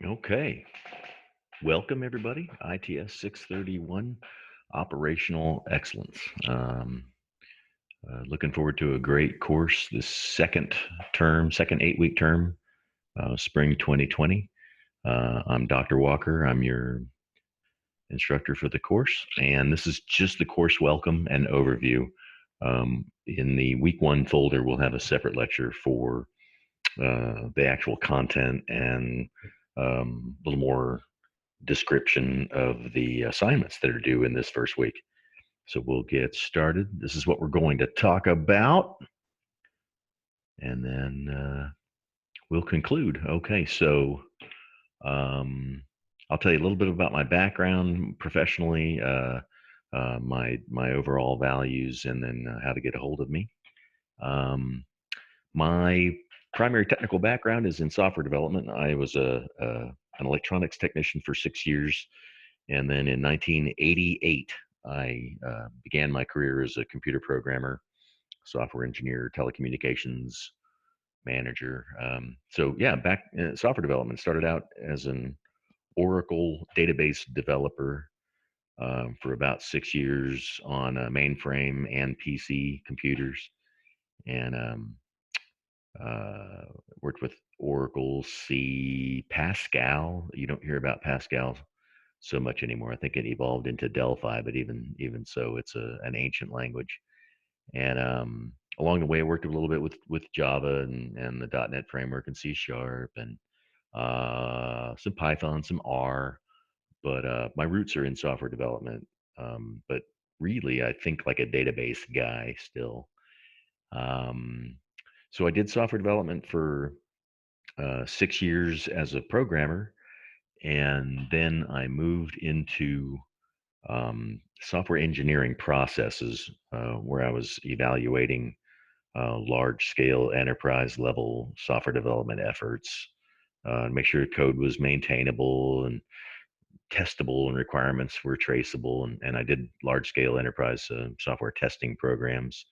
Okay. Welcome, everybody. ITS631, Operational Excellence. Looking forward to a great course this second 8-week term, spring 2020. I'm Dr. Walker. I'm your instructor for the course, and this is just the course welcome and overview. In the week one folder, we'll have a separate lecture for the actual content and a little more description of the assignments that are due in this first week. So we'll get started. This is what we're going to talk about, and then we'll conclude. Okay, so um, I'll tell you a little bit about my background professionally, my overall values, and then how to get a hold of me. Um, my primary technical background is in software development. I was an electronics technician for 6 years. And then in 1988, I began my career as a computer programmer, software engineer, telecommunications manager. So yeah, back in software development, started out as an Oracle database developer for about 6 years on mainframe and PC computers, and uh, worked with Oracle, C, Pascal. You don't hear about Pascal so much anymore. I think it evolved into Delphi, but even so, it's an ancient language. And along the way, I worked a little bit with Java and the .NET framework and C Sharp and some Python, some R. But my roots are in software development. But really, I think like a database guy still. Um, so I did software development for 6 years as a programmer, and then I moved into software engineering processes where I was evaluating large scale enterprise level software development efforts, make sure code was maintainable and testable and requirements were traceable. And I did large scale enterprise software testing programs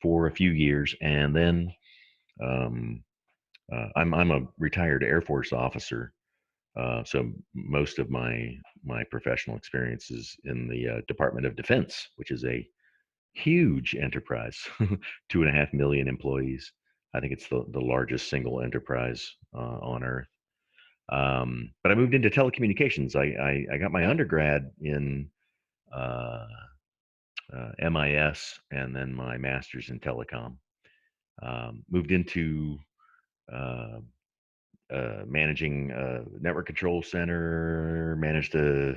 for a few years. And then um, I'm a retired Air Force officer. So most of my professional experience is in the Department of Defense, which is a huge enterprise, 2.5 million employees. I think it's the largest single enterprise on Earth. But I moved into telecommunications. I got my undergrad in uh, MIS and then my master's in telecom. Moved into uh, managing a network control center, managed a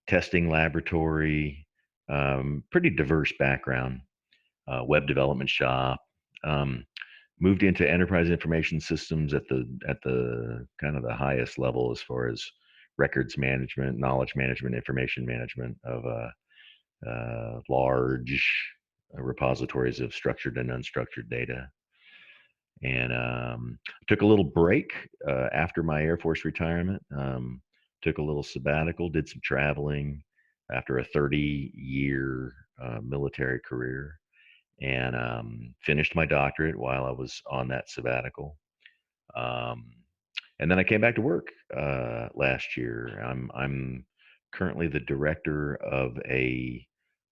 testing laboratory, pretty diverse background, web development shop. Um, Moved into enterprise information systems at the kind of the highest level as far as records management, knowledge management, information management of large repositories of structured and unstructured data. And took a little break after my Air Force retirement. Took a little sabbatical, did some traveling after a 30-year military career, and finished my doctorate while I was on that sabbatical. Um, and then I came back to work last year. I'm currently the director of a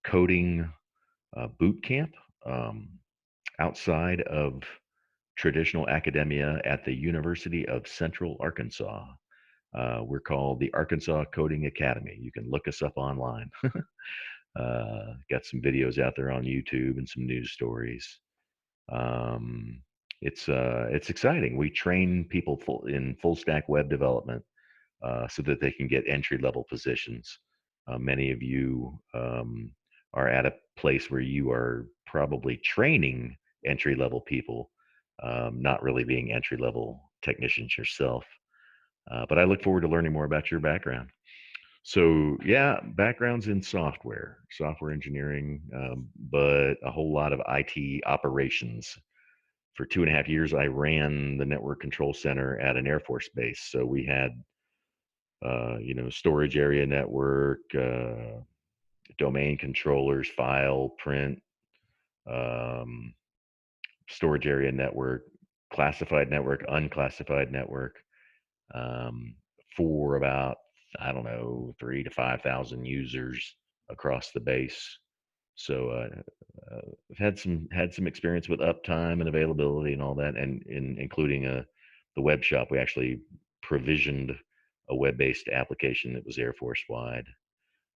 coding boot camp um, outside of traditional academia at the University of Central Arkansas. We're called the Arkansas Coding Academy. You can look us up online. Got some videos out there on YouTube and some news stories. Um, it's exciting. We train people in full stack web development so that they can get entry level positions. Many of you are at a place where you are probably training entry level people, not really being entry level technicians yourself. But I look forward to learning more about your background. So yeah, backgrounds in software engineering, but a whole lot of IT operations. For 2.5 years, I ran the network control center at an Air Force base. So we had, storage area network, domain controllers, file, print, um, storage area network, classified network, unclassified network, um, for about, I don't know, 3 to 5,000 users across the base. So I've had some experience with uptime and availability and all that, and including the web shop. We actually provisioned a web-based application that was Air Force wide.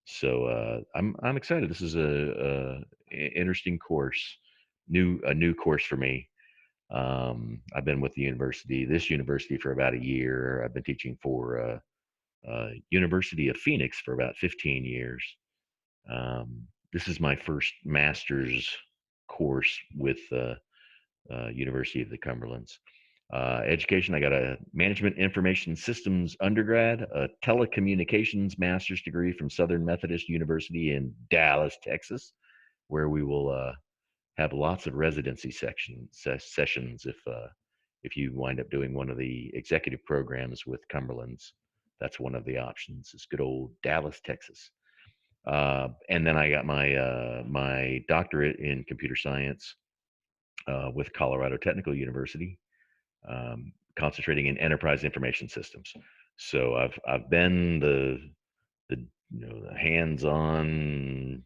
So I'm excited. This is a interesting course, a new course for me. I've been with this university for about a year. I've been teaching for University of Phoenix for about 15 years. This is my first master's course with University of the Cumberlands. Education, I got a management information systems undergrad, a telecommunications master's degree from Southern Methodist University in Dallas, Texas, where we will have lots of residency sessions if you wind up doing one of the executive programs with Cumberlands. That's one of the options. It's good old Dallas, Texas. And then I got my doctorate in computer science with Colorado Technical University, concentrating in enterprise information systems. So I've been the hands-on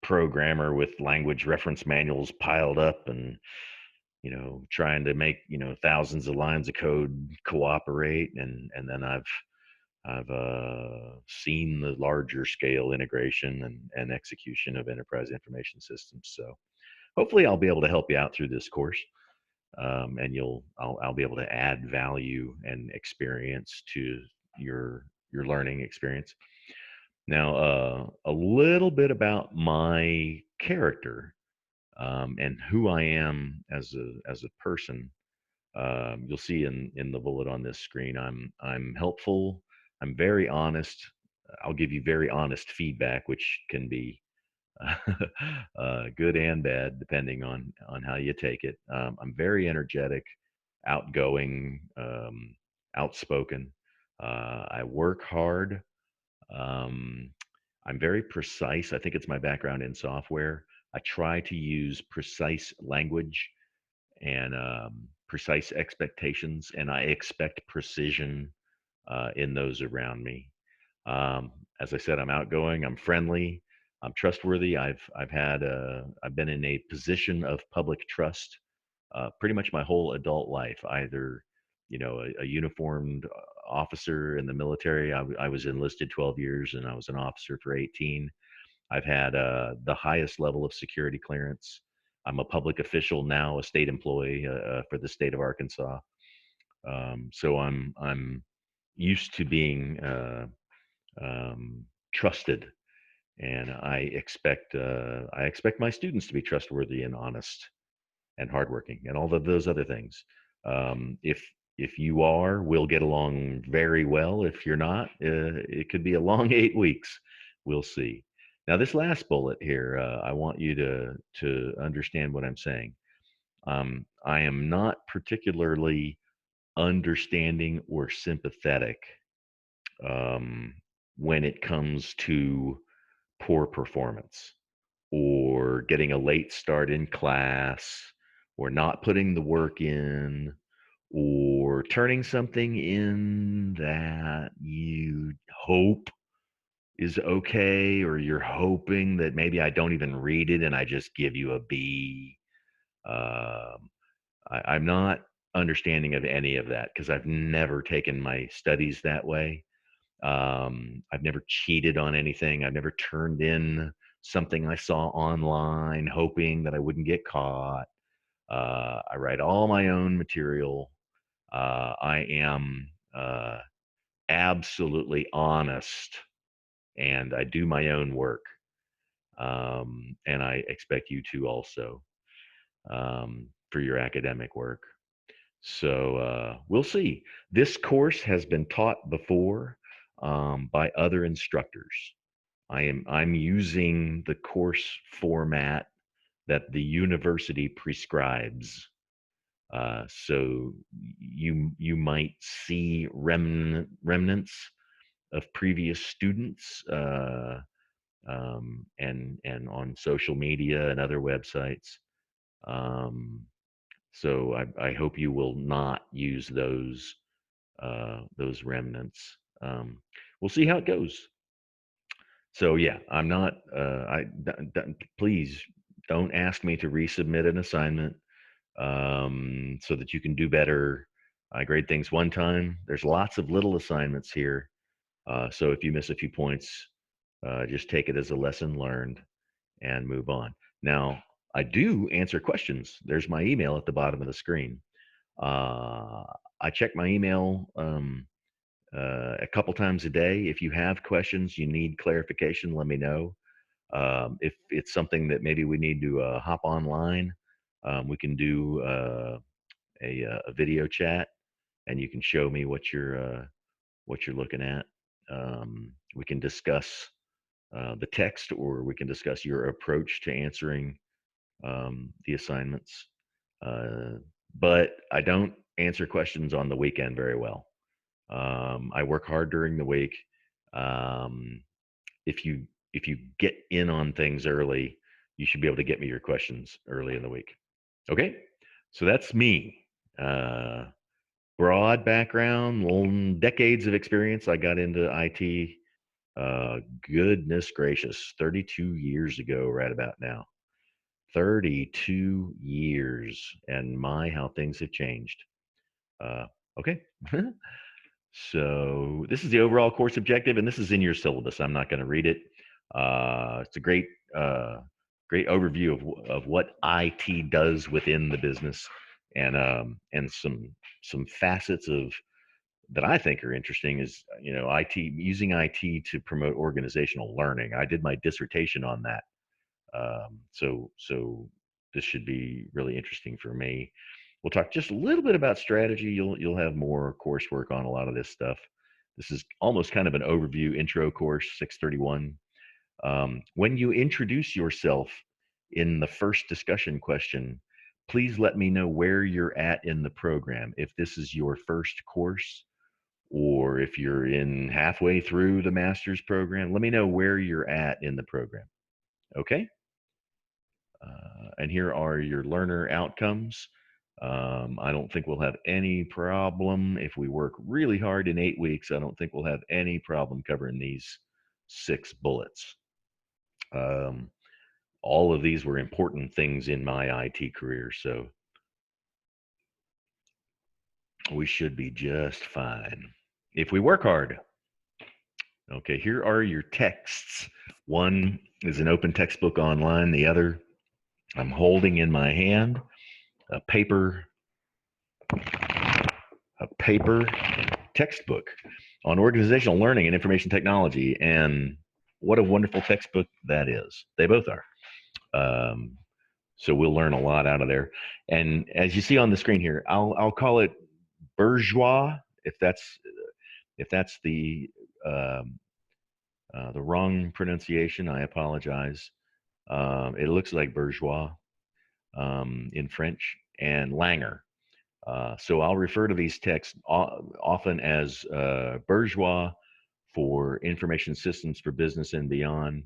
programmer with language reference manuals piled up, and trying to make thousands of lines of code cooperate, and then I've seen the larger scale integration and execution of enterprise information systems. So hopefully I'll be able to help you out through this course, and I'll be able to add value and experience to your learning experience. Now, a little bit about my character, and who I am as a person. You'll see in the bullet on this screen, I'm helpful. I'm very honest. I'll give you very honest feedback, which can be good and bad depending on how you take it. I'm very energetic, outgoing, outspoken. I work hard. Um, I'm very precise. I think it's my background in software. I try to use precise language and precise expectations, and I expect precision in those around me. Um, as I said, I'm outgoing, I'm friendly, I'm trustworthy. I've been in a position of public trust pretty much my whole adult life. Either a uniformed officer in the military. I was enlisted 12 years, and I was an officer for 18. I've had the highest level of security clearance. I'm a public official now, a state employee for the state of Arkansas. So I'm used to being trusted, and I expect my students to be trustworthy and honest and hardworking and all of those other things. If you are, we'll get along very well. If you're not, it could be a long 8 weeks. We'll see. Now, this last bullet here, I want you to understand what I'm saying. I am not particularly understanding or sympathetic um, when it comes to poor performance or getting a late start in class or not putting the work in or turning something in that you hope is okay, or you're hoping that maybe I don't even read it and I just give you a B. Um, I'm not understanding of any of that because I've never taken my studies that way. I've never cheated on anything. I've never turned in something I saw online hoping that I wouldn't get caught. I write all my own material. I am absolutely honest, and I do my own work. And I expect you to also, for your academic work. So we'll see. This course has been taught before by other instructors. I'm using the course format that the university prescribes. So you might see remnants of previous students and on social media and other websites. Um, so I hope you will not use those those remnants. We'll see how it goes. So yeah, I'm not. Please don't ask me to resubmit an assignment so that you can do better. I grade things one time. There's lots of little assignments here, so if you miss a few points, just take it as a lesson learned and move on. Now, I do answer questions. There's my email at the bottom of the screen. Uh, I check my email a couple times a day. If you have questions, you need clarification, let me know. If it's something that maybe we need to hop online, we can do a video chat, and you can show me what you're looking at. We can discuss the text, or we can discuss your approach to answering the assignments. Uh, but I don't answer questions on the weekend very well. I work hard during the week. Um, if you if you get in on things early, you should be able to get me your questions early in the week. Okay, so that's me. Uh, Broad background, decades of experience. I got into IT. Goodness gracious, 32 years ago, right about now. 32 years, and my how things have changed. Uh, okay. So this is the overall course objective, and this is in your syllabus. I'm not going to read it. It's a uh, great overview of what IT does within the business, and some facets of that I think are interesting is, IT, using IT to promote organizational learning. I did my dissertation on that. So this should be really interesting for me. We'll talk just a little bit about strategy. You'll have more coursework on a lot of this stuff. This is almost kind of an overview intro course, 631. When you introduce yourself in the first discussion question, please let me know where you're at in the program. If this is your first course, or if you're in halfway through the master's program, let me know where you're at in the program. Okay? And here are your learner outcomes. I don't think we'll have any problem if we work really hard in 8 weeks. I don't think we'll have any problem covering these 6 bullets. Um, all of these were important things in my IT career, so we should be just fine if we work hard. Okay, here are your texts. One is an open textbook online. The other I'm holding in my hand, a paper textbook on organizational learning and information technology. And what a wonderful textbook that is. They both are. So we'll learn a lot out of there. And as you see on the screen here, I'll call it bourgeois if that's the wrong pronunciation. I apologize. It looks like bourgeois in French, and Langer. So I'll refer to these texts often as bourgeois for information systems for business and beyond,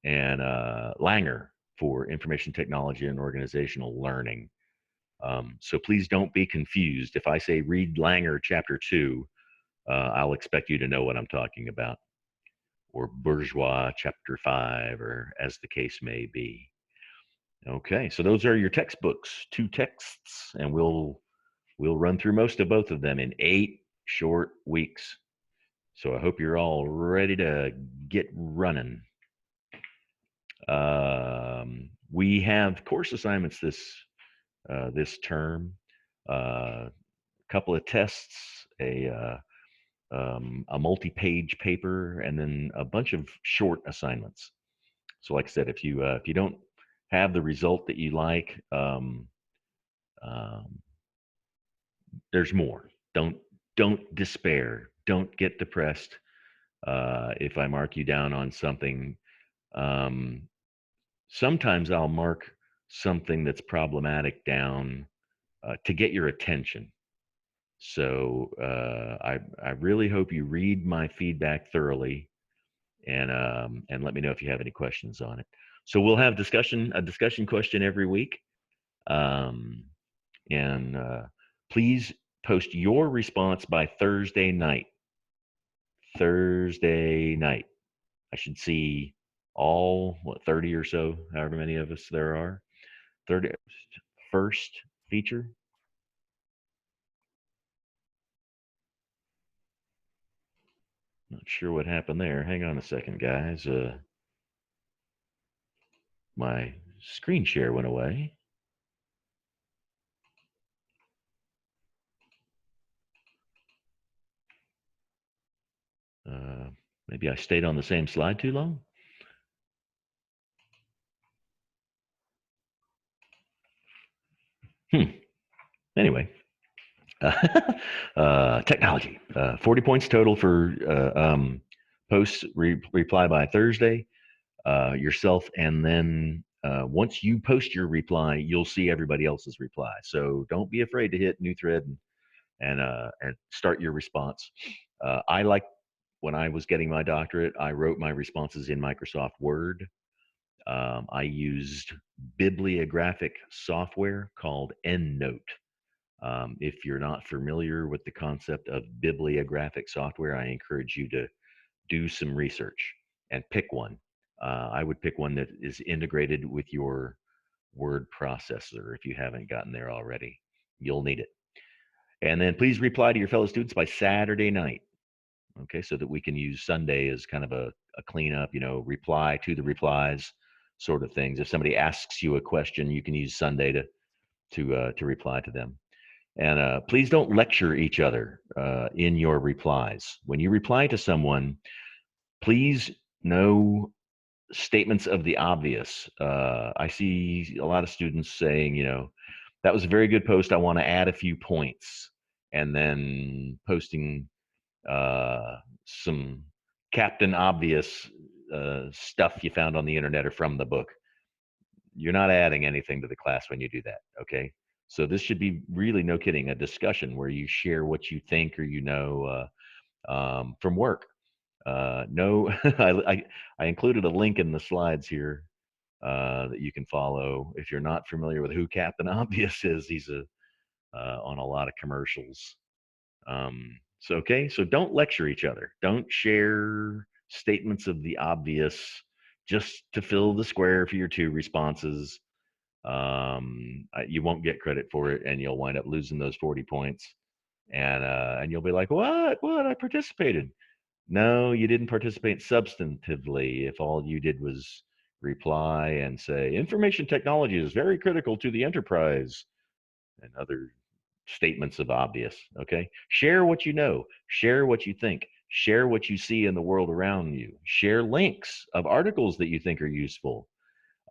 and Langer for information technology and organizational learning. So please don't be confused. If I say read Langer chapter 2, I'll expect you to know what I'm talking about, or bourgeois chapter 5, or as the case may be. Okay, so those are your textbooks, 2 texts, and we'll run through most of both of them in 8 short weeks. So I hope you're all ready to get running. We have course assignments this term, a couple of tests, a multi-page paper, and then a bunch of short assignments. So, like I said, if you don't have the result that you like, there's more. Don't despair. Don't get depressed if I mark you down on something. Sometimes I'll mark something that's problematic down to get your attention. So I really hope you read my feedback thoroughly, and let me know if you have any questions on it. So we'll have a discussion question every week, and please post your response by Thursday night. Thursday night. I should see all, what, 30 or so, however many of us there are. 30 first feature. Not sure what happened there. Hang on a second, guys. My screen share went away. Uh, Maybe I stayed on the same slide too long. Anyway, technology. 40 points total for posts reply by Thursday. Yourself, and then once you post your reply, you'll see everybody else's reply. So don't be afraid to hit new thread and start your response. I like when I was getting my doctorate, I wrote my responses in Microsoft Word. I used bibliographic software called EndNote. If you're not familiar with the concept of bibliographic software, I encourage you to do some research and pick one. I would pick one that is integrated with your word processor if you haven't gotten there already. You'll need it. And then please reply to your fellow students by Saturday night. Okay, so that we can use Sunday as kind of a cleanup, reply to the replies sort of things. If somebody asks you a question, you can use Sunday to reply to them. And please don't lecture each other in your replies. When you reply to someone, please no statements of the obvious. I see a lot of students saying, that was a very good post. I want to add a few points, and then posting some Captain Obvious stuff you found on the internet or from the book. You're not adding anything to the class when you do that. Okay. So this should be really, no kidding, a discussion where you share what you think or from work. No, I included a link in the slides here that you can follow if you're not familiar with who Captain Obvious is. He's on a lot of commercials. So don't lecture each other. Don't share statements of the obvious just to fill the square for your two responses. You won't get credit for it, and you'll wind up losing those 40 points. And you'll be like, what? I participated. No, you didn't participate substantively if all you did was reply and say, information technology is very critical to the enterprise, and other statements of obvious. Okay. Share what you know, share what you think, share what you see in the world around you, share links of articles that you think are useful.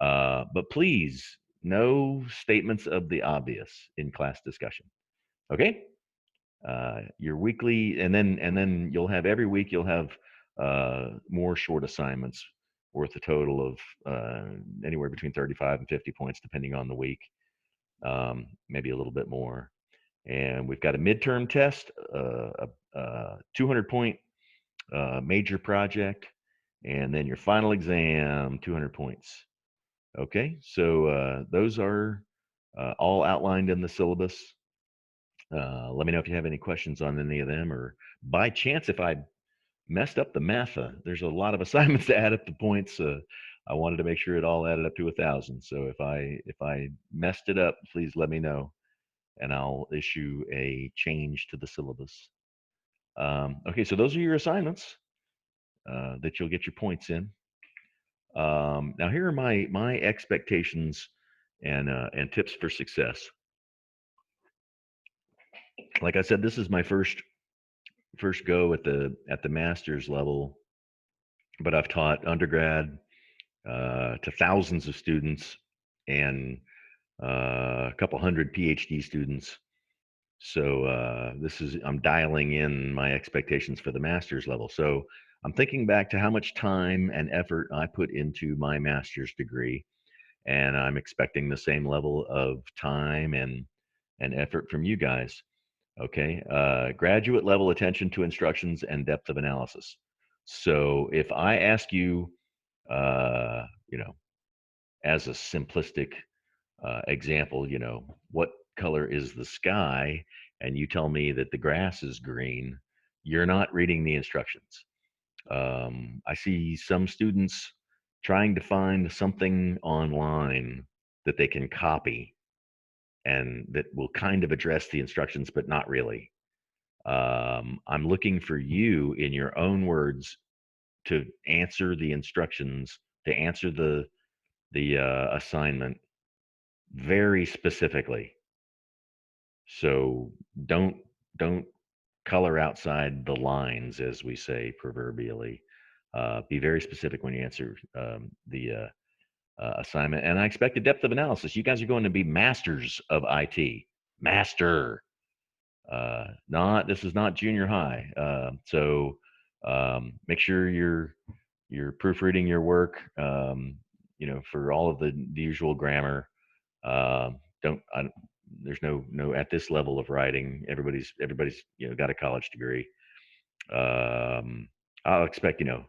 But please, no statements of the obvious in class discussion. Okay. Your weekly, and then you'll have every week you'll have more short assignments worth a total of anywhere between 35 and 50 points depending on the week, maybe a little bit more. And we've got a midterm test, a 200-point major project, and then your final exam, 200 points. Okay, so those are all outlined in the syllabus. Let me know if you have any questions on any of them, or by chance, if I messed up the math. There's a lot of assignments to add up the points. I wanted to make sure it all added up to 1,000. So if I messed it up, please let me know, and I'll issue a change to the syllabus. Okay, so those are your assignments that you'll get your points in. Now here are my expectations and tips for success. Like I said, this is my first go at the master's level, but I've taught undergrad to thousands of students and a couple hundred PhD students. So I'm dialing in my expectations for the master's level. So I'm thinking back to how much time and effort I put into my master's degree, and I'm expecting the same level of time and effort from you guys. Okay, graduate level attention to instructions and depth of analysis. So if I ask you, uh, you know, as a simplistic example, what color is the sky? and you tell me that the grass is green, you're not reading the instructions. I see some students trying to find something online that they can copy and that will kind of address the instructions, but not really. I'm looking for you in your own words to answer the instructions, to answer the assignment very specifically. So don't color outside the lines, as we say proverbially. Be very specific when you answer the assignment. And I expect a depth of analysis. You guys are going to be masters of IT. Master. Not This is not junior high. So make sure you're proofreading your work. For all of the usual grammar. Don't I, There's no at this level of writing. Everybody's got a college degree. Um, I'll expect a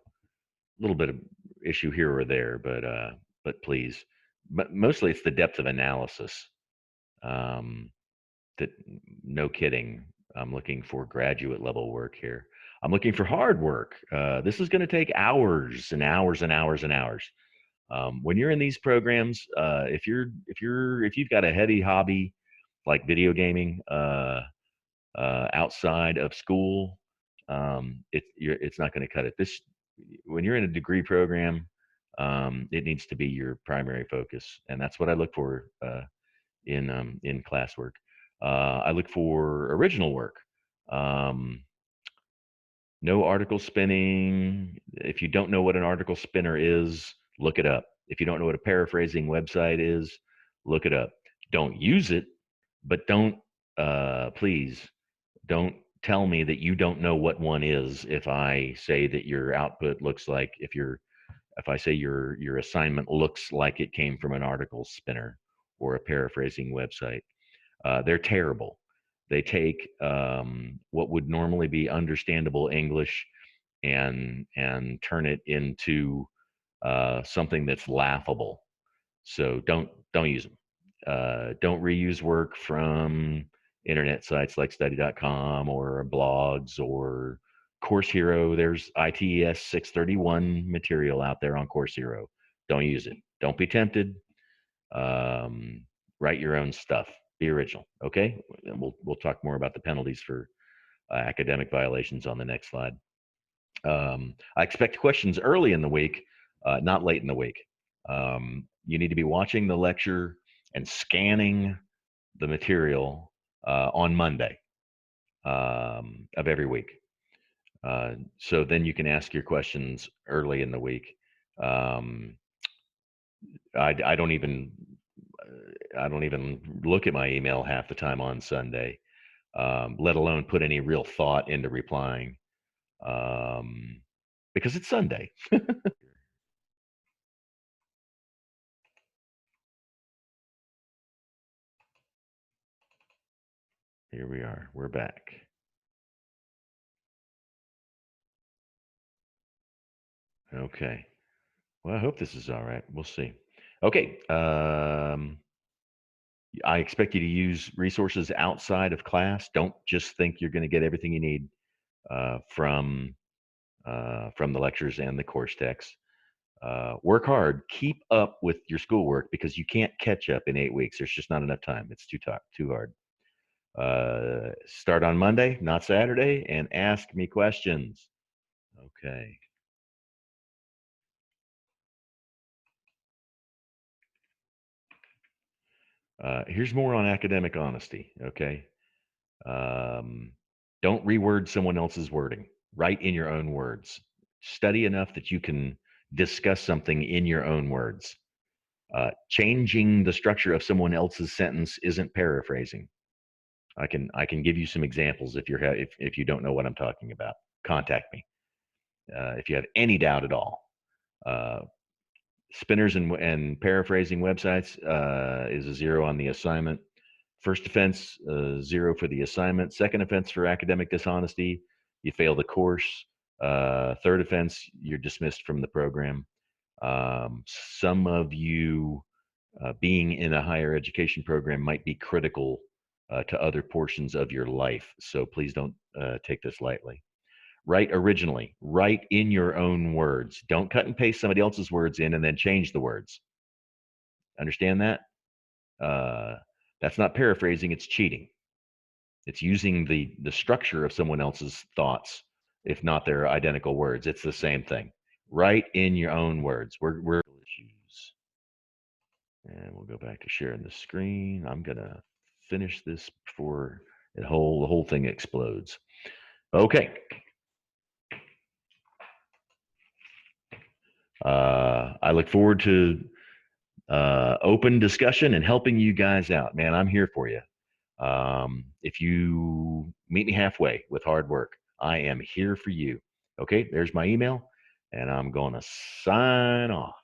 little bit of issue here or there, but please, but mostly it's the depth of analysis. Um, that No kidding. I'm looking for graduate level work here. I'm looking for hard work. This is going to take hours and hours and hours and hours. When you're in these programs, if you've got a heavy hobby like video gaming outside of school, it's not going to cut it. When you're in a degree program, it needs to be your primary focus, and that's what I look for in classwork. I look for original work. Um, no article spinning. If you don't know what an article spinner is, look it up. If you don't know what a paraphrasing website is, look it up. Don't use it, but please, don't tell me that you don't know what one is if I say that your output looks like, if I say your assignment looks like it came from an article spinner or a paraphrasing website. They're terrible. They take what would normally be understandable English and turn it into something that's laughable. So don't use them. Don't reuse work from internet sites like study.com or blogs or Course Hero. There's ITS631 material out there on Course Hero. Don't use it. Don't be tempted. Um, Write your own stuff. Be original. Okay, and we'll talk more about the penalties for academic violations on the next slide. I expect questions early in the week, not late in the week. You need to be watching the lecture and scanning the material on Monday of every week. So then you can ask your questions early in the week. Um, I don't even look at my email half the time on Sunday, let alone put any real thought into replying, um, because it's Sunday. Here we are. We're back. Okay. Well, I hope this is all right. We'll see. Okay. I expect you to use resources outside of class. Don't just think you're going to get everything you need uh, from from the lectures and the course text. Work hard. Keep up with your schoolwork because you can't catch up in 8 weeks. There's just not enough time. It's too hard. Start on Monday, not Saturday, and ask me questions. Okay. Here's more on academic honesty. Okay. Um, don't reword someone else's wording. Write in your own words. Study enough that you can discuss something in your own words. Changing the structure of someone else's sentence isn't paraphrasing. I can give you some examples if you don't know what I'm talking about. Contact me if you have any doubt at all. Uh, Spinners and paraphrasing websites is a 0 on the assignment. First offense, 0 for the assignment. Second offense for academic dishonesty, you fail the course. Third offense, you're dismissed from the program. Some of you being in a higher education program might be critical to other portions of your life. So please don't take this lightly. Write originally. Write in your own words. Don't cut and paste somebody else's words in and then change the words. Understand that? Uh, that's not paraphrasing. It's cheating. It's using the structure of someone else's thoughts, if not their identical words. It's the same thing. Write in your own words. We're issues. And we'll go back to sharing the screen. I'm gonna finish this before the whole thing explodes. Okay. I look forward to open discussion and helping you guys out. Man, I'm here for you. If you meet me halfway with hard work, I am here for you. Okay, there's my email, and I'm going to sign off.